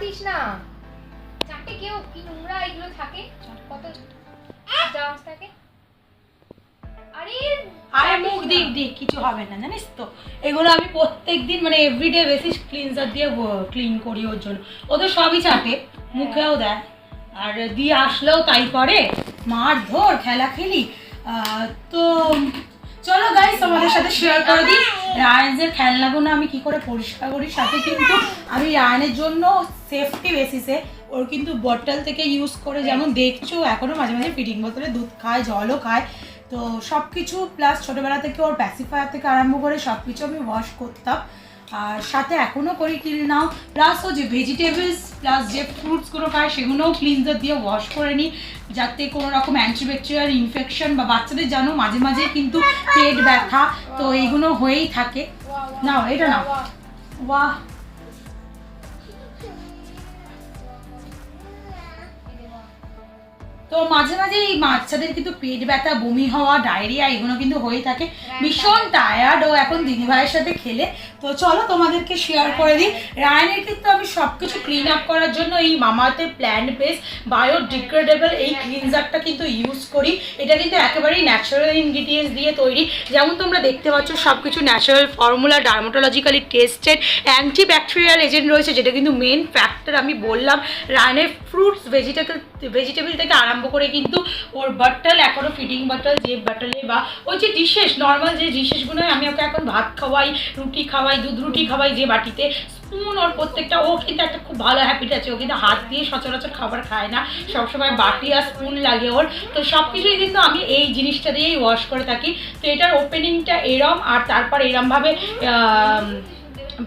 পাতিস না, চারটে কেউ কি নোংরা এগুলো থাকে, কত জার্মস থাকে। আরে মুখ দিক কিছু হবে না জানিস তো। এগুলো আমি প্রত্যেকদিন মানে এভরিডে বেসিস ক্লিনজার দিয়ে ক্লিন করি ওর জন্য। ও তো সবই চাটে, মুখেও দেয়, আর দিয়ে আসলেও তাই করে, মার ধর খেলাখেলি। তো চলো গাইস তোমাদের সাথে শেয়ার করে দিই রায়ানের খেলনাগুলো আমি কি করে পরিষ্কার করি। সাথে কিন্তু আমি রায়ানের জন্য সেফটি বেসিসে ওর কিন্তু বটল থেকে ইউজ করে, যেমন দেখছো এখনো মাঝে মাঝে ফিডিং বোতলে দুধ খায়, জলও খায়। তো সব কিছু প্লাস ছোটোবেলা থেকে ওর প্যাসিফায়ার থেকে আরম্ভ করে সব কিছু আমি ওয়াশ করতাম, আর সাথে এখনও করি কিল নাও। প্লাস ও যে ভেজিটেবলস প্লাস যে ফ্রুটসগুলো খায় সেগুলোও ক্লিনজার দিয়ে ওয়াশ করে নিই, যাতে কোনো রকম অ্যান্টিব্যাকটেরিয়াল ইনফেকশন বা বাচ্চাদের জানো মাঝে মাঝে কিন্তু পেট ব্যথা, তো এইগুলো হয়েই থাকে। নাও এটা নাও, বাহ। তো মাঝে মাঝে এই বাচ্চাদের কিন্তু পেট ব্যথা, বমি হওয়া, ডায়রিয়া এগুলো কিন্তু হয়ে থাকে। ভীষণ টায়ার্ড ও এখন দিদিভাইয়ের সাথে খেলে। তো চলো তোমাদেরকে শেয়ার করে দিই রায়ানের কিন্তু আমি সব কিছু ক্লিন আপ করার জন্য এই মামাআর্থের প্ল্যান্ট বেস বায়োডিগ্রেডেবল এই ক্লিনজারটা কিন্তু ইউজ করি। এটা কিন্তু একেবারেই ন্যাচারাল ইনগ্রিডিয়েন্টস দিয়ে তৈরি, যেমন তোমরা দেখতে পাচ্ছ সব কিছু natural formula, dermatologically tested, antibacterial agent রয়েছে, যেটা কিন্তু মেন ফ্যাক্টর। আমি বললাম রায়ানের ফ্রুটস ভেজিটেবল থেকে আরম্ভ করে কিন্তু ওর বটল, এখনো ফিডিং বটল, যে বটলে বা ওই যে ডিশেস নর্মাল যে ডিশেসগুলো আমি ওকে এখন ভাত খাওয়াই, রুটি খাওয়াই, দুধ রুটি খাওয়াই, যে বাটিতে স্পুন ওর প্রত্যেকটা, ও কিন্তু একটা খুব ভালো হ্যাবিট আছে, ও কিন্তু হাত দিয়ে সচরাচর খাবার খায় না, সবসময় বাটি আর স্পুন লাগে ওর। তো সব কিছুই কিন্তু আমি এই জিনিসটা দিয়েই ওয়াশ করে থাকি। তো এটার ওপেনিংটা এরম, আর তারপর এরমভাবে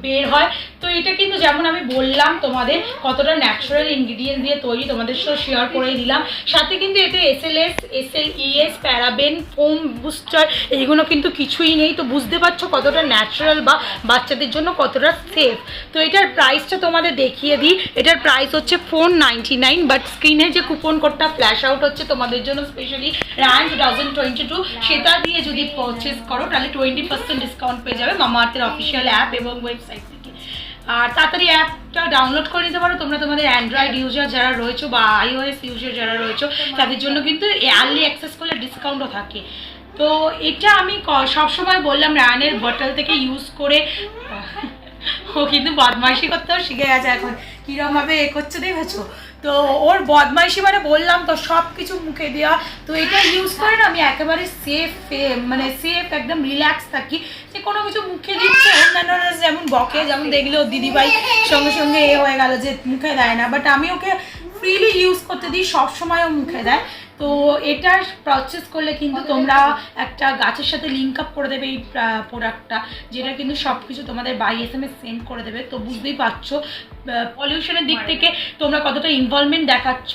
বের হয়। তো এটা কিন্তু যেমন আমি বললাম তোমাদের কতটা ন্যাচারাল ইনগ্রিডিয়েন্ট দিয়ে তৈরি, তোমাদের সাথে শেয়ার করে দিলাম। সাথে কিন্তু এতে SLES প্যারাবেন, ফোম বুস্টার এইগুলো কিন্তু কিছুই নেই। তো বুঝতে পারছো কতটা ন্যাচারাল বা বাচ্চাদের জন্য কতটা সেফ। তো এটার প্রাইসটা তোমাদের দেখিয়ে দিই। এটার প্রাইস হচ্ছে 499, বাট স্ক্রিনে যে কুপন কোডটা ফ্ল্যাশ আউট হচ্ছে তোমাদের জন্য স্পেশালি রায়ান 2022, সেটা দিয়ে যদি পারচেস করো তাহলে 20% ডিসকাউন্ট পেয়ে যাবে মামাআর্থের অফিসিয়াল অ্যাপ এবং ওয়েবসাইট থেকে। আর তাড়াতাড়ি অ্যাপটা ডাউনলোড করে নিতে পারো তোমরা, তোমাদের অ্যান্ড্রয়েড ইউজার যারা রয়েছো বা iOS ইউজার যারা রয়েছো তাদের জন্য কিন্তু আর্লি অ্যাক্সেস করলে ডিসকাউন্টও থাকে। তো এটা আমি সবসময় বললাম রায়ানের বটল থেকে ইউজ করে, ও কিন্তু বদমাইশি করতেও শিখে গেছে এখন, কীরকমভাবে এ করছে দেখেছো। তো ওর বদমাইশি মানে বললাম তো সব কিছু মুখে দেওয়া। তো এটা ইউজ করে না আমি একেবারে সেফ, মানে সেফ একদম রিল্যাক্স থাকি, যে কোনো কিছু মুখে দিচ্ছে। অন্যান্য যেমন বকে, যেমন দেখলে ওর দিদিভাই সঙ্গে সঙ্গে এ হয়ে গেল যে মুখে দেয় না, বাট আমি ওকে ফ্রিলি ইউজ করতে দিই, সবসময় ও মুখে দেয়। তো এটা পারচেস করলে কিন্তু তোমরা একটা গাছের সাথে লিঙ্ক আপ করে দেবে এই প্রোডাক্টটা, যেটা কিন্তু সব কিছু তোমাদের বাই SMS সেন্ড করে দেবে। তো বুঝতেই পারছো পলিউশনের দিক থেকে তোমরা কতটা ইনভলভমেন্ট দেখাচ্ছ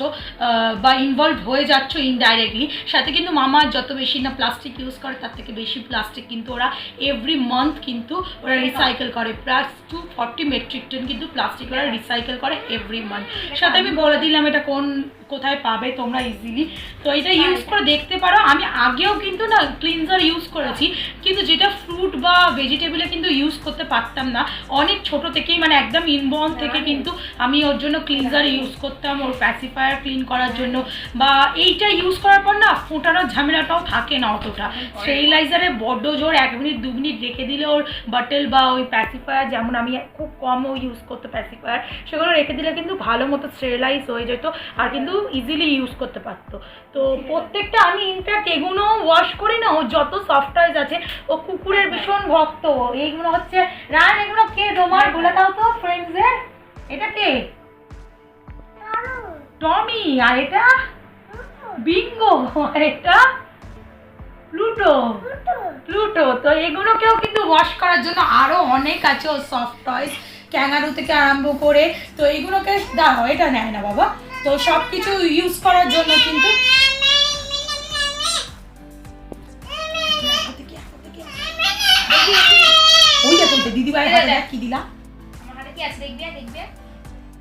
বা ইনভলভ হয়ে যাচ্ছ ইনডাইরেক্টলি। সাথে কিন্তু মামা যত বেশি না প্লাস্টিক ইউজ করে তার থেকে বেশি প্লাস্টিক কিন্তু ওরা এভরি মান্থ কিন্তু ওরা রিসাইকেল করে, প্লাস 240 মেট্রিক টন কিন্তু প্লাস্টিক ওরা রিসাইকেল করে এভরি মান্থ। সাথে আমি বলে দিলাম এটা কোথায় পাবে তোমরা ইজিলি। তো এটা ইউজ করে দেখতে পারো। আমি আগেও কিন্তু না ক্লিনজার ইউজ করেছি, কিন্তু যেটা ফ্রুট বা ভেজিটেবলে কিন্তু ইউজ করতে পারতাম না অনেক ছোট থেকেই, মানে একদম ইনবর্ন থেকে কিন্তু আমি ওর জন্য ক্লিনজার ইউজ করতাম, ওর প্যাসিফায়ার ক্লিন করার জন্য। বা এইটা ইউজ করার পর না ফোটানোর ঝামেলাটাও থাকে না অতটা। স্টেরিলাইজারে বড্ড জোর 1 মিনিট 2 মিনিট রেখে দিলে ওর বটল বা ওই প্যাসিফায়ার, যেমন আমি খুব কমও ইউজ করতো প্যাসিফায়ার, সেগুলো রেখে দিলে কিন্তু ভালো মতো স্টেরিলাইজ হয়ে যেত আর কিন্তু ইজিলি ইউজ করতে পারতো। তো প্রত্যেকটা আমি ইনফ্যাক্ট এগুলো ওয়াশ করি না, ও যত সফট টয়েস আছে, ও কুকুরের ভীষণ ভক্ত। এইগুলো হচ্ছে রায়ান, এগুলো কে তোমার বলে দাও তো ফ্রেন্ডসদের, এটা কে? টমি, আর এটা বিঙ্গো, আর এটা প্লুটো। তো এগুলোকেও কিন্তু ওয়াশ করার জন্য আরো অনেক আছে ও সফট টয়েস, ক্যাঙ্গারু থেকে আরম্ভ করে। তো এইগুলোকে দাও, এটা নেয় না বাবা। তো সব কিছু ইউজ করার জন্য কিন্তু ওই দেখো দিদিভাই কি দিলাম,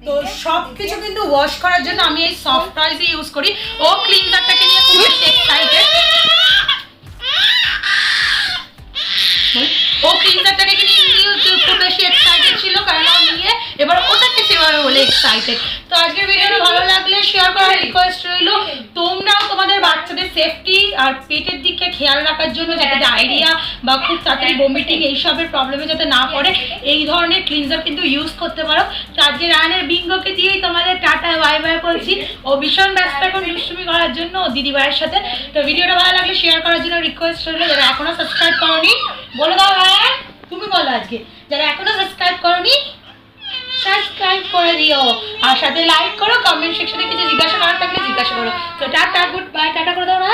তো সব কিছু কিন্তু ওয়াশ করার জন্য আমি এই সফট টয়েস ইউজ করি। ও ক্লিনজারটাকে নিয়ে খুব এক্সাইটেড, ও ক্লিনজারটাকে নিয়ে খুব বেশি এক্সাইটেড ছিল, কারণ ও নিয়ে এবার ওটাকে সেভাবে বলে এক্সাইটেড। তো আজকের ভিডিওটা ভালো লাগলে শেয়ার করার রিকোয়েস্ট রইল। তোমরাও তোমাদের বাচ্চাদের সেফটি আর পেটের দিকে খেয়াল রাখার জন্য, যাতে ডায়রিয়া বা খুব তাড়াতাড়ি ভমিটিং এইসবের প্রবলেমে যাতে না পড়ে, এই ধরনের ক্লিনজার কিন্তু ইউজ করতে পারো। তো আজকে রায়নের বিঙ্গোকে দিয়েই তোমাদের টাটা বাই বাই বলছি। ও ভীষণ ব্যস্ত এখন দুষ্টুমি করার জন্য ও দিদি ভাইয়ের সাথে। তো ভিডিওটা ভালো লাগলে শেয়ার করার জন্য রিকোয়েস্ট রইল। যারা এখনো সাবস্ক্রাইব করোনি বলে দাও, হ্যাঁ তুমি বলো আজকে, যারা এখনো সাবস্ক্রাইব করোনি সাবস্ক্রাইব করে দিও, আর সাথে লাইক করো, কমেন্ট সেকশনে কিছু জিজ্ঞাসা করার থাকলে জিজ্ঞাসা করো। তো টাটা, গুড বাই, টাটা করে দাও না।